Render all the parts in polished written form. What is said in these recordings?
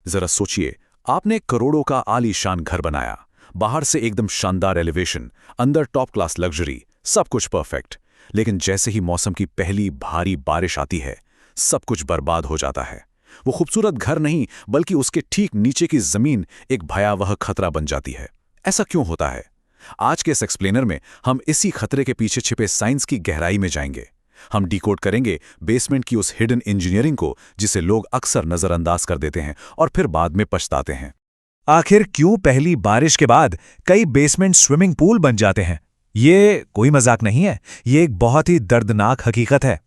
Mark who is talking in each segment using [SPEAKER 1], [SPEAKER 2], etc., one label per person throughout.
[SPEAKER 1] जरा सोचिए, आपने करोड़ों का आलीशान घर बनाया, बाहर से एकदम शानदार एलिवेशन, अंदर टॉप क्लास लग्जरी, सब कुछ परफेक्ट। लेकिन जैसे ही मौसम की पहली भारी बारिश आती है, सब कुछ बर्बाद हो जाता है। वो खूबसूरत घर नहीं, बल्कि उसके ठीक नीचे की जमीन एक भयावह खतरा बन जाती है। ऐसा क्यों होता है? आज के इस एक्सप्लेनर में हम इसी खतरे के पीछे छिपे साइंस की गहराई में जाएंगे। हम डिकोड करेंगे बेसमेंट की उस हिडन इंजीनियरिंग को, जिसे लोग अक्सर नजरअंदाज कर देते हैं और फिर बाद में पछताते हैं।
[SPEAKER 2] आखिर क्यों पहली बारिश के बाद कई बेसमेंट स्विमिंग पूल बन जाते हैं? ये कोई मजाक नहीं है, ये एक बहुत ही दर्दनाक हकीकत है।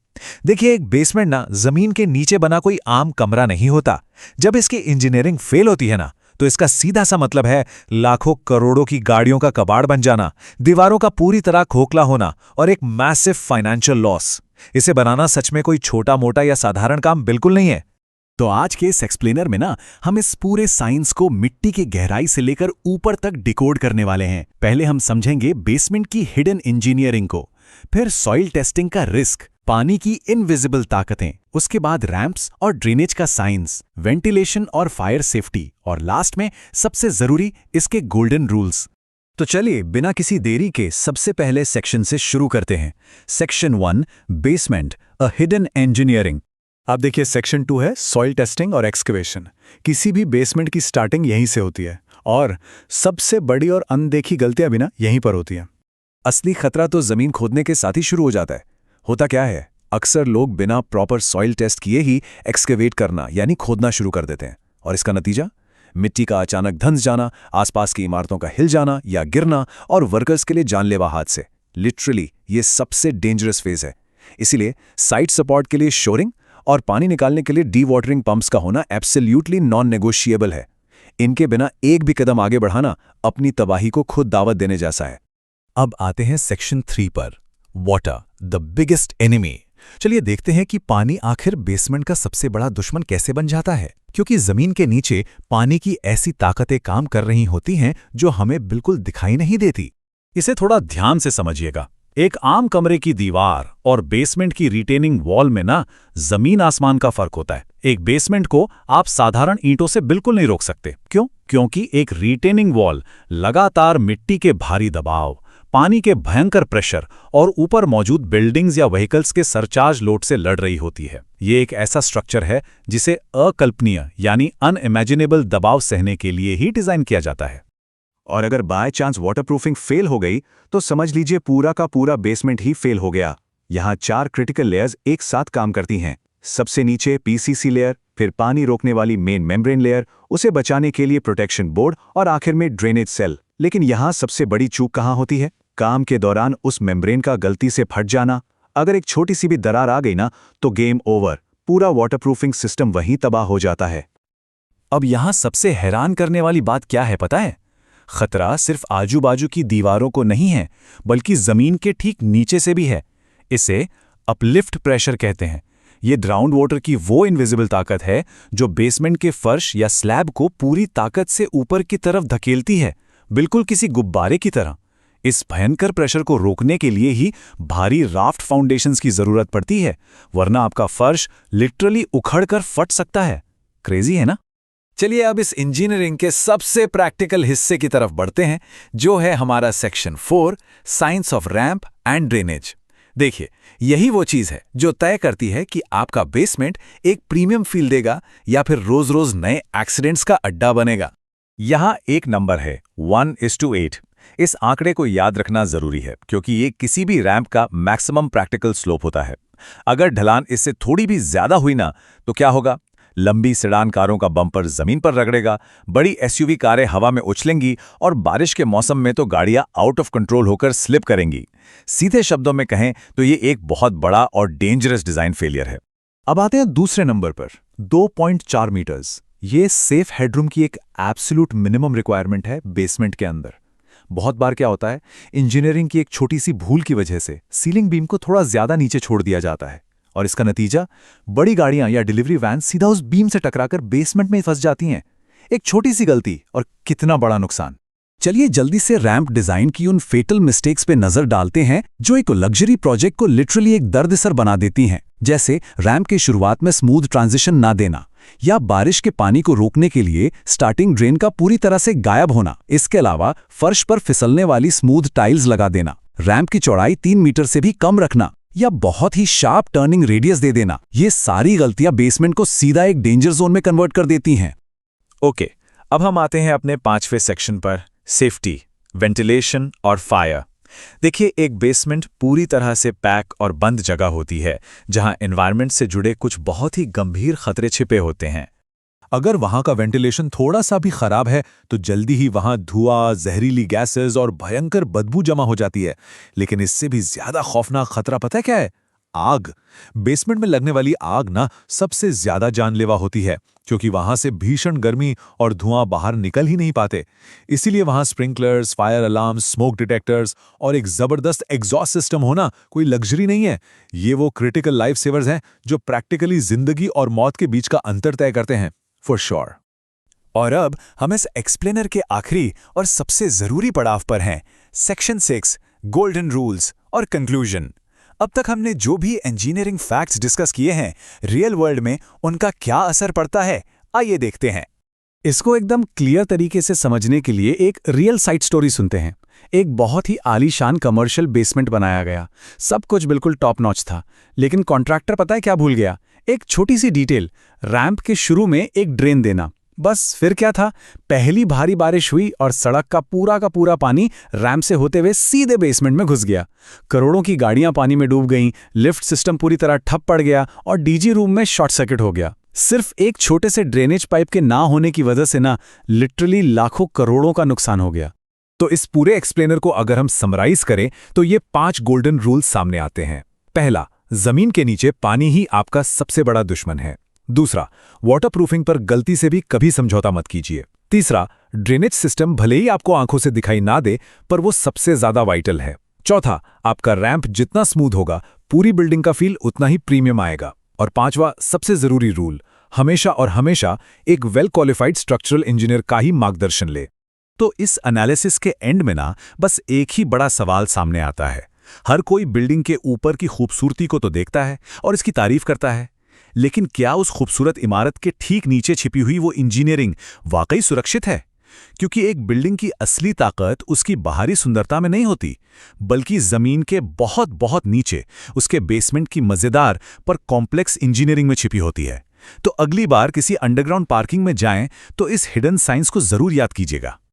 [SPEAKER 2] देखिए, एक बेसमेंट ना जमीन के नीचे बना कोई आम कमरा नहीं होता। जब इसकी इंजीनियरिंग फेल होती है ना, तो इसका सीधा सा मतलब है लाखों करोड़ों की गाड़ियों का कबाड़ बन जाना, दीवारों का पूरी तरह खोखला होना और एक मैसिव फाइनेंशियल लॉस। इसे बनाना सच में कोई छोटा मोटा या साधारण काम बिल्कुल नहीं है।
[SPEAKER 1] तो आज के इस एक्सप्लेनर में ना हम इस पूरे साइंस को मिट्टी की गहराई से लेकर ऊपर तक डिकोड करने वाले हैं। पहले हम समझेंगे बेसमेंट की हिडन इंजीनियरिंग को, फिर सॉइल टेस्टिंग का रिस्क, पानी की इनविजिबल ताकतें, उसके बाद रैंप्स और ड्रेनेज का साइंस, वेंटिलेशन और फायर सेफ्टी, और लास्ट में सबसे जरूरी इसके गोल्डन रूल्स। तो चलिए बिना किसी देरी के सबसे पहले सेक्शन से शुरू करते हैं। Section 1, basement a hidden engineering. आप देखिए, सेक्शन 2 है सॉइल टेस्टिंग और एक्सकवेशन। किसी भी बेसमेंट की स्टार्टिंग यहीं से होती है और सबसे बड़ी और अनदेखी गलतियां भी ना यहीं पर होती हैं। असली खतरा तो जमीन खोदने के साथ ही शुरू हो जाता है। होता क्या है, अक्सर लोग बिना प्रॉपर सॉइल टेस्ट किए ही एक्सकेवेट करना यानी खोदना शुरू कर देते हैं, और इसका नतीजा मिट्टी का अचानक धंस जाना, आसपास की इमारतों का हिल जाना या गिरना, और वर्कर्स के लिए जानलेवा हादसे। लिटरली ये सबसे डेंजरस फेज है। इसीलिए साइट सपोर्ट के लिए शोरिंग और पानी निकालने के लिए डी वाटरिंग पंप्स का होना एब्सोल्यूटली नॉन नेगोशिएबल है। इनके बिना एक भी कदम आगे बढ़ाना अपनी तबाही को खुद दावत देने जैसा है।
[SPEAKER 2] अब आते हैं सेक्शन 3 पर, वाटर द बिगेस्ट एनिमी। चलिए देखते हैं कि पानी आखिर बेसमेंट का सबसे बड़ा दुश्मन कैसे बन जाता है। क्योंकि जमीन के नीचे पानी की ऐसी ताकतें काम कर रही होती हैं जो हमें बिल्कुल दिखाई नहीं देती।
[SPEAKER 1] इसे थोड़ा ध्यान से समझिएगा। एक आम कमरे की दीवार और बेसमेंट की रिटेनिंग वॉल में ना जमीन आसमान का फर्क होता है। एक बेसमेंट को आप साधारण ईंटों से बिल्कुल नहीं रोक सकते। क्यों? क्योंकि एक रिटेनिंग वॉल लगातार मिट्टी के भारी दबाव, पानी के भयंकर प्रेशर और ऊपर मौजूद बिल्डिंग्स या व्हीकल्स के सरचार्ज लोड से लड़ रही होती है। ये एक ऐसा स्ट्रक्चर है जिसे अकल्पनीय यानी अनइमेजिनेबल दबाव सहने के लिए ही डिजाइन किया जाता है। और अगर बाय चांस वाटरप्रूफिंग फेल हो गई तो समझ लीजिए पूरा का पूरा बेसमेंट ही फेल हो गया। यहाँ 4 क्रिटिकल लेयर्स एक साथ काम करती हैं। सबसे नीचे पीसीसी लेयर, फिर पानी रोकने वाली मेन मेम्ब्रेन लेयर, उसे बचाने के लिए प्रोटेक्शन बोर्ड, और आखिर में ड्रेनेज सेल। लेकिन यहाँ सबसे बड़ी चूक कहाँ होती है? काम के दौरान उस मेम्ब्रेन का गलती से फट जाना। अगर एक छोटी सी भी दरार आ गई ना, तो गेम ओवर। पूरा वाटरप्रूफिंग सिस्टम वहीं तबाह हो जाता है।
[SPEAKER 2] अब यहाँ सबसे हैरान करने वाली बात क्या है पता है? खतरा सिर्फ आजू बाजू की दीवारों को नहीं है, बल्कि जमीन के ठीक नीचे से भी है। इसे अपलिफ्ट प्रेशर कहते हैं। ये ग्राउंड वाटर की वो इनविजिबल ताकत है जो बेसमेंट के फर्श या स्लैब को पूरी ताकत से ऊपर की तरफ धकेलती है, बिल्कुल किसी गुब्बारे की तरह। इस भयंकर प्रेशर को रोकने के लिए ही भारी राफ्ट फाउंडेशंस की जरूरत पड़ती है, वरना आपका फर्श लिटरली उखड़कर फट सकता है। क्रेजी है ना? चलिए अब इस इंजीनियरिंग के सबसे प्रैक्टिकल हिस्से की तरफ बढ़ते हैं, जो है हमारा section 4, science off ramp and drainage. देखिए, यही वो चीज है जो तय करती है कि आपका बेसमेंट एक प्रीमियम फील देगा या फिर रोज रोज नए एक्सीडेंट्स का अड्डा बनेगा। यहां एक नंबर है 1:8। इस आंकड़े को याद रखना जरूरी है क्योंकि ये किसी भी रैंप का मैक्सिमम प्रैक्टिकल स्लोप होता है। अगर ढलान इससे थोड़ी भी ज्यादा हुई ना, तो क्या होगा? लंबी सेडान कारों का बम्पर जमीन पर रगड़ेगा, बड़ी एसयूवी कारें हवा में उछलेंगी, और बारिश के मौसम में तो गाड़ियां आउट ऑफ कंट्रोल होकर स्लिप करेंगी। सीधे शब्दों में कहें तो ये एक बहुत बड़ा और डेंजरस डिजाइन फेलियर है। अब आते हैं दूसरे नंबर पर, 2.4 मीटर्स। ये सेफ हेडरूम की एक एब्सोल्यूट मिनिमम रिक्वायरमेंट है बेसमेंट के अंदर। बहुत बार क्या होता है, इंजीनियरिंग की एक छोटी सी भूल की वजह से सीलिंग बीम को थोड़ा ज्यादा नीचे छोड़ दिया जाता है, और इसका नतीजा बड़ी गाड़ियां या डिलीवरी वैन सीधा उस बीम से टकराकर बेसमेंट में फंस जाती हैं। एक छोटी सी गलती और कितना बड़ा नुकसान।
[SPEAKER 1] चलिए जल्दी से रैंप डिजाइन की उन फेटल मिस्टेक्स पे नजर डालते हैं जो एक लग्जरी प्रोजेक्ट को लिटरली एक दर्द सर बना देती हैं। जैसे रैंप की शुरुआत में स्मूथ ट्रांजिशन ना देना,
[SPEAKER 2] या बारिश के पानी को रोकने के लिए स्टार्टिंग ड्रेन का पूरी तरह से गायब होना। इसके अलावा फर्श पर फिसलने वाली स्मूथ टाइल्स लगा देना, रैंप की चौड़ाई 3 मीटर से भी कम रखना या बहुत ही शार्प टर्निंग रेडियस दे देना। ये सारी गलतियां बेसमेंट को सीधा एक डेंजर जोन में कन्वर्ट कर देती हैं।
[SPEAKER 3] ओके, अब हम आते हैं अपने 5वें सेक्शन पर, सेफ्टी, वेंटिलेशन और फायर। देखिए, एक बेसमेंट पूरी तरह से पैक और बंद जगह होती है जहां एनवायरनमेंट से जुड़े कुछ बहुत ही गंभीर खतरे छिपे होते हैं।
[SPEAKER 2] अगर वहां का वेंटिलेशन थोड़ा सा भी खराब है तो जल्दी ही वहां धुआं, जहरीली गैसेस और भयंकर बदबू जमा हो जाती है। लेकिन इससे भी ज्यादा खौफनाक खतरा पता है क्या है? आग। बेसमेंट में लगने वाली आग ना सबसे ज्यादा जानलेवा होती है, क्योंकि वहां से भीषण गर्मी और धुआं बाहर निकल ही नहीं पाते। इसीलिए वहां sprinklers, fire alarms, smoke detectors और एक जबरदस्त एग्जॉस्ट सिस्टम होना कोई लग्जरी नहीं है। ये वो क्रिटिकल लाइफ सेवर्स हैं जो प्रैक्टिकली जिंदगी और मौत के बीच का अंतर तय करते हैं, फॉर श्योर।
[SPEAKER 3] और अब हम इस एक्सप्लेनर के आखिरी और सबसे जरूरी पड़ाव पर हैं, सेक्शन 6, गोल्डन रूल्स और कंक्लूजन। अब तक हमने जो भी इंजीनियरिंग फैक्ट्स डिस्कस किए हैं, रियल वर्ल्ड में उनका क्या असर पड़ता है, आइए देखते हैं।
[SPEAKER 2] इसको एकदम क्लियर तरीके से समझने के लिए एक रियल साइड स्टोरी सुनते हैं। एक बहुत ही आलीशान कमर्शियल बेसमेंट बनाया गया, सब कुछ बिल्कुल टॉप नॉच था, लेकिन कॉन्ट्रैक्टर पता है क्या भूल गया? एक छोटी सी डिटेल, रैंप के शुरू में एक ड्रेन देना। बस फिर क्या था, पहली भारी बारिश हुई और सड़क का पूरा पानी रैंप से होते हुए सीधे बेसमेंट में घुस गया। करोड़ों की गाड़ियां पानी में डूब गईं, लिफ्ट सिस्टम पूरी तरह ठप पड़ गया और डीजी रूम में शॉर्ट सर्किट हो गया। सिर्फ एक छोटे से ड्रेनेज पाइप के ना होने की वजह से ना लिटरली लाखों करोड़ों का नुकसान हो गया।
[SPEAKER 4] तो इस पूरे एक्सप्लेनर को अगर हम समराइज करें तो ये 5 गोल्डन रूल्स सामने आते हैं। पहला, जमीन के नीचे पानी ही आपका सबसे बड़ा दुश्मन है। दूसरा, वाटरप्रूफिंग पर गलती से भी कभी समझौता मत कीजिए। तीसरा, ड्रेनेज सिस्टम भले ही आपको आंखों से दिखाई ना दे, पर वो सबसे ज्यादा वाइटल है। चौथा, आपका रैंप जितना स्मूथ होगा, पूरी बिल्डिंग का फील उतना ही प्रीमियम आएगा। और पांचवा, सबसे जरूरी रूल, हमेशा एक वेल क्वालिफाइड स्ट्रक्चरल इंजीनियर का ही मार्गदर्शन ले।
[SPEAKER 2] तो इस एनालिसिस के एंड में ना बस एक ही बड़ा सवाल सामने आता है। हर कोई बिल्डिंग के ऊपर की खूबसूरती को तो देखता है और इसकी तारीफ करता है, लेकिन क्या उस खूबसूरत इमारत के ठीक नीचे छिपी हुई वो इंजीनियरिंग वाकई सुरक्षित है? क्योंकि एक बिल्डिंग की असली ताकत उसकी बाहरी सुंदरता में नहीं होती, बल्कि जमीन के बहुत नीचे उसके बेसमेंट की मजेदार पर कॉम्प्लेक्स इंजीनियरिंग में छिपी होती है। तो अगली बार किसी अंडरग्राउंड पार्किंग में जाएं तो इस हिडन साइंस को जरूर याद कीजिएगा।